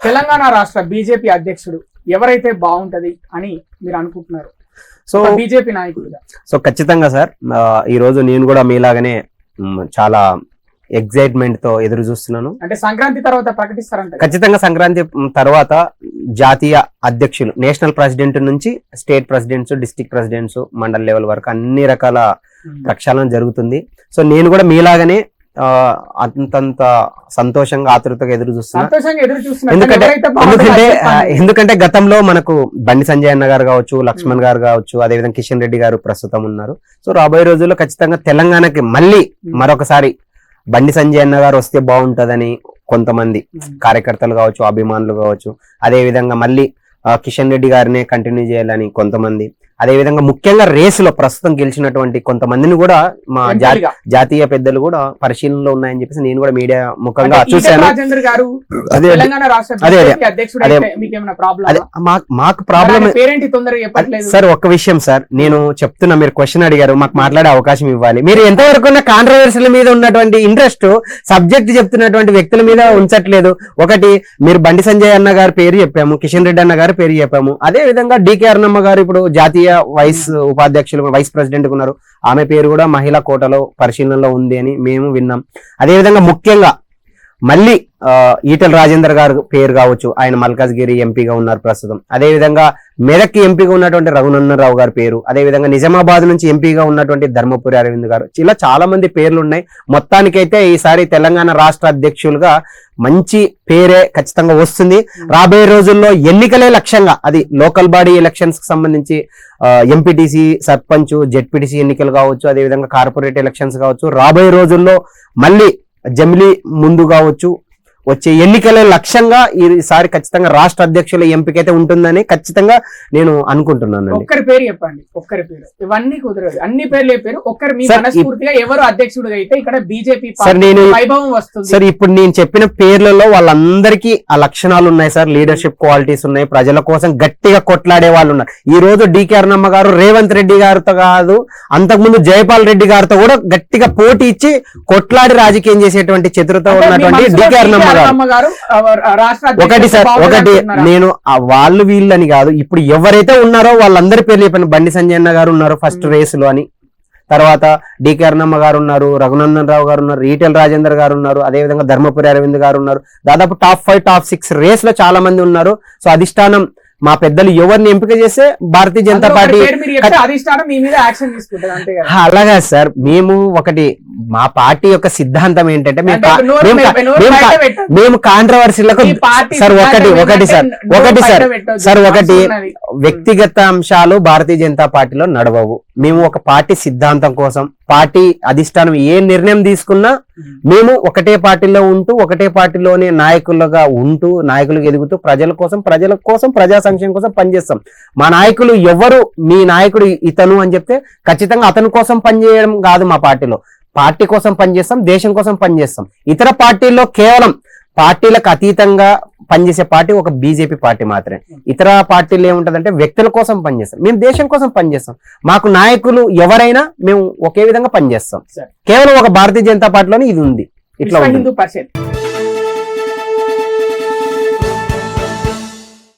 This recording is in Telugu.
తెలంగాణ రాష్ట్ర బీజేపీ అధ్యక్షుడు ఎవరైతే బాగుంటది అని మీరు అనుకుంటున్నారు? సో బీజేపీ నాయకుడిగా సో ఖచ్చితంగా సార్, ఈ రోజు నేను కూడా మీలాగానే చాలా ఎగ్జైట్మెంట్ తో ఎదురు చూస్తున్నాను. అంటే సంక్రాంతి తర్వాత ప్రకటిస్తారంట. ఖచ్చితంగా సంక్రాంతి తర్వాత జాతీయ అధ్యక్షులు, నేషనల్ ప్రెసిడెంట్ నుంచి state presidents, district presidents, mandal level వరకు అన్ని రకాల ప్రక్షాళన జరుగుతుంది. సో నేను కూడా మీలాగానే అంతంత సంతోషంగా ఆతృతగా ఎదురు చూస్తున్నాను. ఎందుకంటే గతంలో మనకు బండి సంజయ్ అన్న గారు కావచ్చు, లక్ష్మణ్ గారు కావచ్చు, అదేవిధంగా కిషన్ రెడ్డి గారు ప్రస్తుతం ఉన్నారు. సో రాబోయే రోజుల్లో ఖచ్చితంగా తెలంగాణకి మళ్ళీ మరొకసారి బండి సంజయ్ అన్న గారు వస్తే బాగుంటదని కొంతమంది కార్యకర్తలు కావచ్చు, అభిమానులు కావచ్చు, అదే విధంగా మళ్ళీ కిషన్ రెడ్డి గారినే కంటిన్యూ చేయాలని కొంతమంది, అదే విధంగా ముఖ్యంగా రేసులో ప్రస్తుతం గెలిచినటువంటి కొంతమందిని కూడా మా జాతీయ పెద్దలు కూడా పరిశీలనలో ఉన్నాయని చెప్పేసి నేను కూడా మీడియా ముఖంగా చూశాను. మాకు ప్రాబ్లం సార్, ఒక్క విషయం సార్, నేను చెప్తున్నా, మీరు క్వశ్చన్ అడిగారు, మాకు మాట్లాడే అవకాశం ఇవ్వాలి. మీరు ఎంతవరకు కాంట్రవర్సీల మీద ఉన్నటువంటి ఇంట్రెస్ట్ సబ్జెక్ట్ చెప్తున్నటువంటి వ్యక్తుల మీద ఉంచట్లేదు. ఒకటి, మీరు బండి సంజయ్ అన్న గారి పేరు చెప్పాము, కిషన్ రెడ్డి అన్న గారి పేరు చెప్పాము, అదే విధంగా డికే అరుణమ్మ గారు ఇప్పుడు జాతీయ వైస్ ఉపాధ్యక్షులు, వైస్ ప్రెసిడెంట్ ఉన్నారు, ఆమె పేరు కూడా మహిళా కోటలో పరిశీలనలో ఉంది అని మేము విన్నాం. అదేవిధంగా ముఖ్యంగా మళ్ళీ ఈటెల రాజేందర్ గారు పేరు కావచ్చు, ఆయన మల్కాజ్గిరి ఎంపీగా ఉన్నారు ప్రస్తుతం. అదేవిధంగా మెదక్ ఎంపీగా ఉన్నటువంటి రఘునందన్ రావు గారి పేరు, అదేవిధంగా నిజామాబాద్ నుంచి ఎంపీగా ఉన్నటువంటి ధర్మపురి అరవింద్ గారు, ఇలా చాలా మంది పేర్లు ఉన్నాయి. మొత్తానికైతే ఈసారి తెలంగాణ రాష్ట్ర అధ్యక్షులుగా మంచి పేరే ఖచ్చితంగా వస్తుంది. రాబోయే రోజుల్లో ఎన్నికలే లక్ష్యంగా, అది లోకల్ బాడీ ఎలక్షన్స్ కి సంబంధించి ఎంపీటీసీ, సర్పంచ్, జెడ్పీటీసీ ఎన్నికలు కావచ్చు, అదేవిధంగా కార్పొరేట్ ఎలక్షన్స్ కావచ్చు, రాబోయే రోజుల్లో మళ్ళీ జమిలీ ముందు కావచ్చు, వచ్చే ఎన్నికల లక్ష్యంగా ఈసారి ఖచ్చితంగా రాష్ట్ర అధ్యక్షుల ఎంపిక అయితే ఉంటుందని ఖచ్చితంగా నేను అనుకుంటున్నాను. ఒక్కరి పేరు చెప్పండి, ఒక్కరి పేరు. ఇవన్నీ కుదరదు, అన్ని పేర్లు చెప్పారు. ఒక్కరు మీ మనస్ఫూర్తిగా ఎవరు అధ్యక్షుడిగా అయితే ఇక్కడ బీజేపీ వైభవం వస్తుంది. సార్, ఇప్పుడు నేను చెప్పిన పేర్లలో వాళ్ళందరికీ ఆ లక్షణాలు ఉన్నాయి సార్, లీడర్షిప్ క్వాలిటీస్ ఉన్నాయి, ప్రజల కోసం గట్టిగా కొట్లాడే వాళ్ళు ఉన్నారు. ఈ రోజు డికే అరుణమ్మ గారు రేవంత్ రెడ్డి గారితో కాదు, అంతకుముందు జయపాల్ రెడ్డి గారితో కూడా గట్టిగా పోటీ ఇచ్చి కొట్లాడి రాజకీయం చేసేటువంటి చతురత ఉన్నటువంటి డికే అరుణమ్మ. ఒకటి సార్, ఒకటి, నేను వాళ్ళు వీళ్ళని కాదు, ఇప్పుడు ఎవరైతే ఉన్నారో వాళ్ళందరి పేర్లు చెప్పాను. బండి సంజయ్ అన్న గారు ఉన్నారు ఫస్ట్ రేసులో అని, తర్వాత డికే అరుణమ్మ గారు ఉన్నారు, రఘునందన్ రావు గారు ఉన్నారు, ఈటెల రాజేందర్ గారు ఉన్నారు, అదేవిధంగా ధర్మపురి అరవింద్ గారు ఉన్నారు. దాదాపు టాప్ 5, టాప్ 6 రేస్ లో చాలా మంది ఉన్నారు. సో అధిష్టానం మా పెద్దలు ఎవరిని ఎంపిక చేస్తే భారతీయ జనతా పార్టీ అలాగా సార్. మేము ఒకటి, మా పార్టీ యొక్క సిద్ధాంతం ఏంటంటే మేము కాంట్రవర్సీలకు సార్ ఒకటి వ్యక్తిగత అంశాలు భారతీయ జనతా పార్టీలో నడవవు. మేము ఒక పార్టీ సిద్ధాంతం కోసం, పార్టీ అధిష్టానం ఏ నిర్ణయం తీసుకున్నా మేము ఒకటే పార్టీలో ఉంటూ, ఒకటే పార్టీలోనే నాయకులుగా ఉంటూ, నాయకులకు ఎదుగుతూ, ప్రజల కోసం ప్రజా సంక్షేమం కోసం పనిచేస్తాం. మా నాయకులు ఎవరు, మీ నాయకుడు ఇతను అని చెప్తే ఖచ్చితంగా అతని కోసం పనిచేయడం కాదు. మా పార్టీ కోసం పనిచేస్తాం, దేశం కోసం పనిచేస్తాం. ఇతర పార్టీల్లో కేవలం పార్టీలకు అతీతంగా పనిచేసే పార్టీ ఒక బీజేపీ పార్టీ మాత్రమే. ఇతర పార్టీలు ఏముంటదంటే వ్యక్తుల కోసం పనిచేస్తాం, మేము దేశం కోసం పనిచేస్తాం. మాకు నాయకులు ఎవరైనా మేము ఒకే విధంగా పనిచేస్తాం. కేవలం ఒక భారతీయ జనతా పార్టీలోనే ఇది ఉంది. ఇట్లా